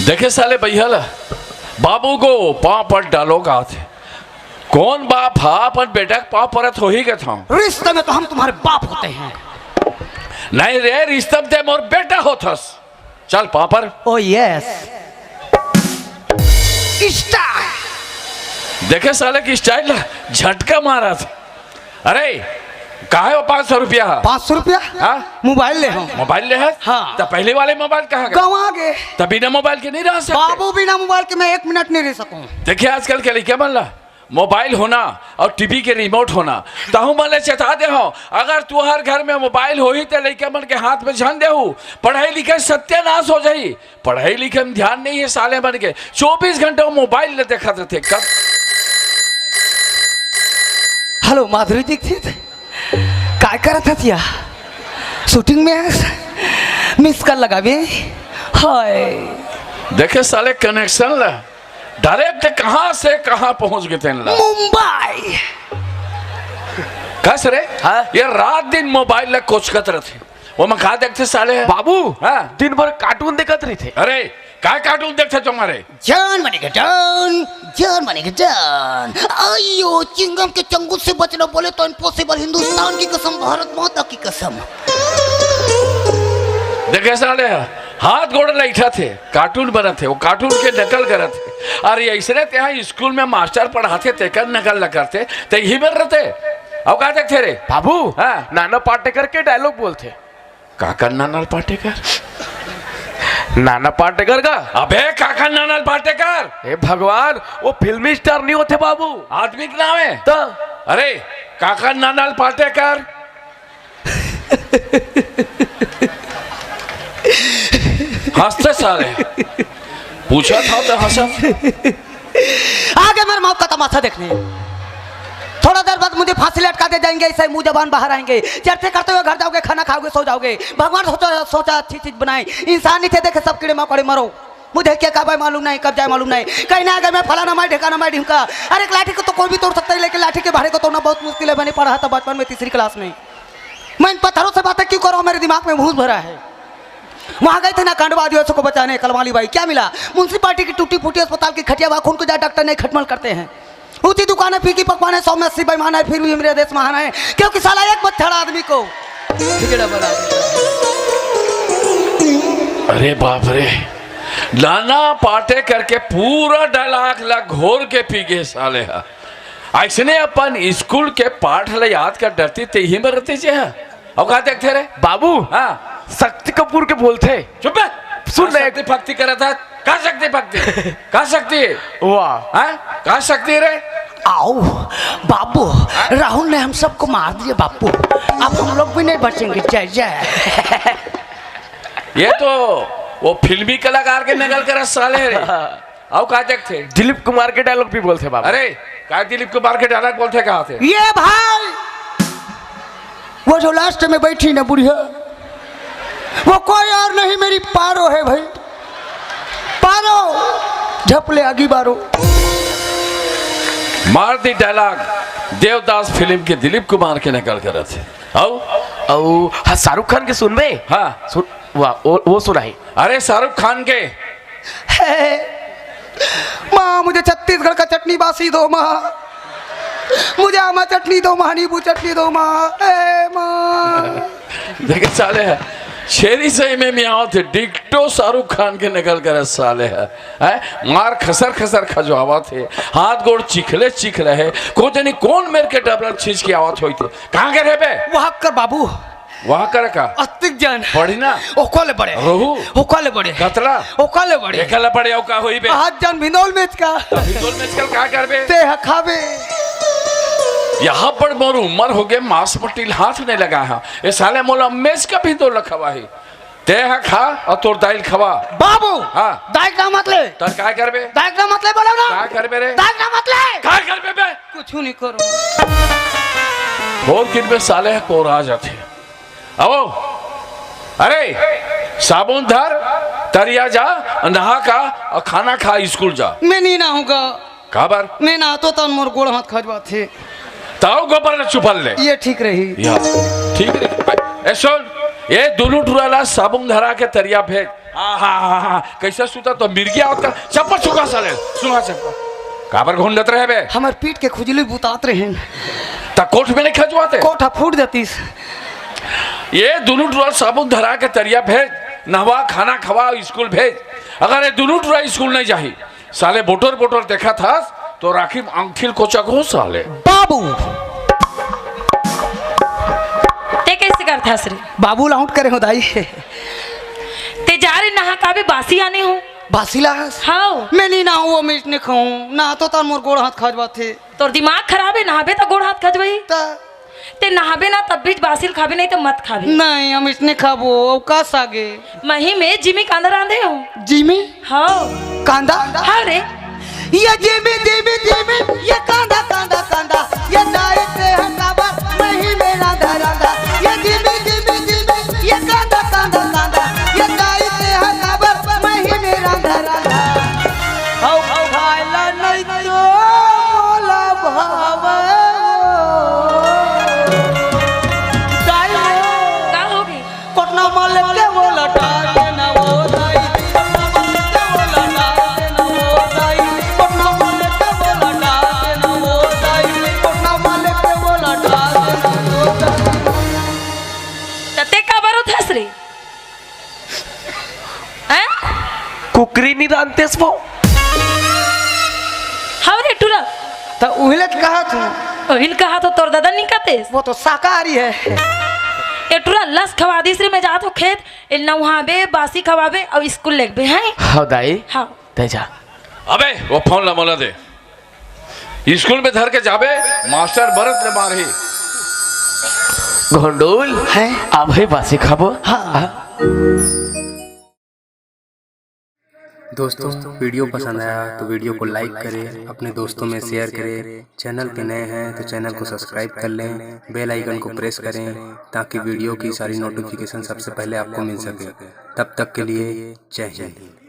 देखे साले भैया बाबू को पाँव पर डालो का थे कौन बाप हा पर बेटा के पाँव परत हो ही गए था रिश्ते में तो हम तुम्हारे बाप होते हैं। नहीं रे रिश्ते में मोर बेटा होथस चल पाँव पर। ओ यस स्टाइल देखे साले की स्टाइल झटका मारा था। अरे काहे वो 500 रुपया 500 रुपया मोबाइल ले हम मोबाइल ले है हाँ। तो पहले वाले मोबाइल कहाँ गए गवा गए तब बिना मोबाइल के नहीं रह सकते बाबू बिना मोबाइल के मैं 1 मिनट नहीं रह सकूं। देखिए आजकल के लिए मन ला मोबाइल होना और टीवी के रिमोट होना ताहू मन चेता दे हो अगर तू हर घर में मोबाइल हो ही तो लड़के मन के हाथ में ध्यान दे पढ़ाई लिखाई सत्यानाश हो जाई पढ़ाई लिखाई में ध्यान नहीं है साले बन के 24 घंटे मोबाइल ले देखा थे कब। हेलो माधुरी दीक्षित काय करत हतिया शूटिंग में मिस कॉल लगावे हाय देखे साले कनेक्शन ला डायरेक्ट कहां से कहां पहुंच गए थे मुंबई कस रे ये रात दिन मोबाइल ला कोचकत रहे वो मैं कहा देखते साले बाबू हाँ दिन भर कार्टून देखत रही थे। अरे काय कार्टून देखते तुम्हारे जान बनेगा जान बनेगा जान अयो चिंगम के चंगुल से बचना बोले तो इम्पॉसिबल हिंदुस्तान की कसम भारत माता की कसम। देखे साले हाथ गोड़ लैठा थे कार्टून बना थे वो कार्टून के नकल करे थे अरे ऐसे यहाँ स्कूल में मास्टर पढ़ाते थे कर नकल न करते तो यही में रहते अब कहा देखते रे बाबू हाँ? नाना पाटेकर के डायलॉग बोलते काका नाना पाटेकर नाना पाटेकर का अबे काका नाना पाटेकर हे भगवान वो फिल्मी स्टार नहीं होते बाबू आदमी का नाम है तो अरे काका नाना पाटेकर हंसते साले पूछा था तो हंसा आगे मेरे मौत का तमाशा देखने थोड़ा देर बाद मुझे फांसी लटका दे जाएंगे ऐसे मुंह जबान बाहर आएंगे चर्चे करते हुए घर जाओगे खाना खाओगे सो जाओगे भगवान सोचा अच्छी चीज बनाए इंसान ही थे देखे सब कीड़े मकोड़े मरो मुझे क्या कब मालूम नहीं कब जाए मालूम नहीं कहीं ना अगर मैं फलाना मार ढेकाना मार ढिमका अरे एक लाठी को तो कोई भी तोड़ सकता है लेकिन लाठी के भारे को तोड़ना बहुत मुश्किल है। मैंने पढ़ा था बचपन में 3री क्लास में। मैं इन पत्थरों से बातें क्यों करूँ मेरे दिमाग में भूत भरा है। वहां गए थे ना कांडवादियों को बचाने कलवाली बाई क्या मिला म्युनिसिपालिटी की टूटी फूटी अस्पताल की खटिया खून को जाए डॉक्टर नहीं खटमल करते हैं ऊंची दुकानें फीकी पकवान है 100 में 80 बेईमान है फिर भी मेरे देश महान है क्योंकि साला एक बत्थड़ आदमी को अरे बाप रे नाना पाटे करके पूरा डायलॉग ला घोर के पी गए साले ऐसने अपन स्कूल के पाठ ला याद कर डरती ते ही में रहते जे अब कहा देखते रे बाबू हाँ शक्ति कपूर के बोलते चुप सुन शक्ति भक्ति करा था कहा शक्ति भक्ति कहा शक्ति वाह कहा शक्ति रे आओ बाबू राहुल ने हम सबको मार दिया बापू अब हम लोग भी नहीं बचेंगे जय जय। ये तो वो फिल्मी कलाकार के नकल कर साले रे अब कहा देखते दिलीप कुमार के डायलॉग भी बोलते बाबू। अरे कहा दिलीप कुमार के डायलॉग बोलते कहा थे ये भाई वो जो लास्ट में बैठी ना बुढ़िया वो कोई और नहीं मेरी पारो है भाई पारो झपले आगी बारो मार दी डायलॉग देवदास फिल्म के दिलीप कुमार के नकल कर रहे थे औ हाँ शाहरुख खान के सुन में हाँ सुन वाह वो सुनाई। अरे शाहरुख खान के माँ मुझे छत्तीसगढ़ का चटनी बासी दो माँ मुझे आमा चटनी दो माँ नींबू चटनी दो माँ देखे साले है शेरी सही में मियाँ थे डिक्टो शाहरुख खान के निकल कर साले है मार खसर खसर खजवावा थे हाथ गोड़ चिखले चिख रहे को जनी कौन मेरे के डबल चीज की आवाज हुई थी कहाँ के रहे बे वहाँ कर बाबू वहाँ कर का अस्तिक जान पढ़ी ना ओकोले बड़े रोहू ओकोले बड़े कतला ओकोले बड़े एकला पड़े औका हुई बे हाथ जान भिंदोल में का भिंदोल में कल क्या कर बे ते खावे यहाँ पर मोर उम्र हो गए मांस पट्टील हाथ नहीं लगा है ये साले मोला मेज का भिंदोल रखवा है ते खा और तोर दाइल खवा बाबू हाँ दाइल का मत ले तर क्या कर बे दाइल का मत ले बोलो ना क्या कर बे रे दाइल का मत ले क्या कर बे बे कुछ नहीं करो और किन में साले को आ जाते आओ अरे साबुन धर तरिया जा नहा का और खाना खा स्कूल जा मैं नहीं नहाऊंगा खबर मैं नहातो तो मोर गोड़ हाथ खजवा थे ताऊ गोबर ने चुपल ले ये ठीक रही ठीक है ए सुन ये दोनों टुराला साबुन धरा के तरिया भेज। हाँ कैसे सुता तो मिर्गिया होता चप्पल चुका साले सुना चप्पल काबर घूंढत रहे बे हमार पीठ के खुजली बुतात रहे हैं ता कोट में नहीं खजवाते कोठा फूट देतीस। ये दोनों टुराल साबुन धरा के तरिया भेज नहवा खाना खवा स्कूल भेज। अगर ये दोनों टुरा स्कूल नहीं जाही साले बोटर बोटर देखा था तो राखी अंगठील कोचा को साले बाबू ते कैसे करता रे बाबू लाउट करे हो दाई ते जा रे नहा का भी बासी आने हो बासिला हाँ मैं नहीं ना वो मीट नहीं खाऊं ना तो तार मोर गोड़ हाथ खाजवा थे तोर दिमाग खराब है नहाबे तो गोड़ हाथ खजबई ते नहाबे ना तब बीच बासिल खाबे नहीं तो मत खाबे नहीं हम इसने खाबो अवकाश आगे मही में जिमी कांदा रांधे हो जिमी हाँ कांदा हाँ रे ये जिमी जिमी जिमी ये कांदा कांदा कांदा ये दाई पे हटावा मही में रांधा रांधा ये जिमी जिमी जिमी ये कांदा कांदा कांदा ये दाई पे हटावा मही में रांधा रांधा औ खाइला नहीं तो मोला भावा का होगी कोटना माल के वो लटा देना वो दाई कोटना माल के वो लटा देना वो दाई कोटना माल के वो लटा देना वो दाई कोटना माल के वो लटा देना वो दाई तते का बरो थस रे हैं कुकरी नहीं रांधतेस वो हाँ रे टुरा तो उहिलत कहा तू ओहिल कहा तो तोर दादा नहीं कहते वो तो शाकाहारी है ए टुरा लस खवा दिस रे मैं जा तो खेत ए नहाबे बासी खवाबे और स्कूल लेगबे हैं हाँ दाई हाँ दे जा अबे वो फोन ला मोला दे स्कूल में धर के जाबे मास्टर भरत ने मारही घोंडोल है अब है बासी खाबो हाँ दोस्तों वीडियो पसंद आया तो वीडियो को लाइक करें, अपने दोस्तों में शेयर करें। चैनल पे नए हैं तो चैनल को सब्सक्राइब कर लें, बेल आइकन को प्रेस करें ताकि वीडियो की सारी नोटिफिकेशन सबसे पहले आपको मिल सके। तब तक के लिए जय हिंद।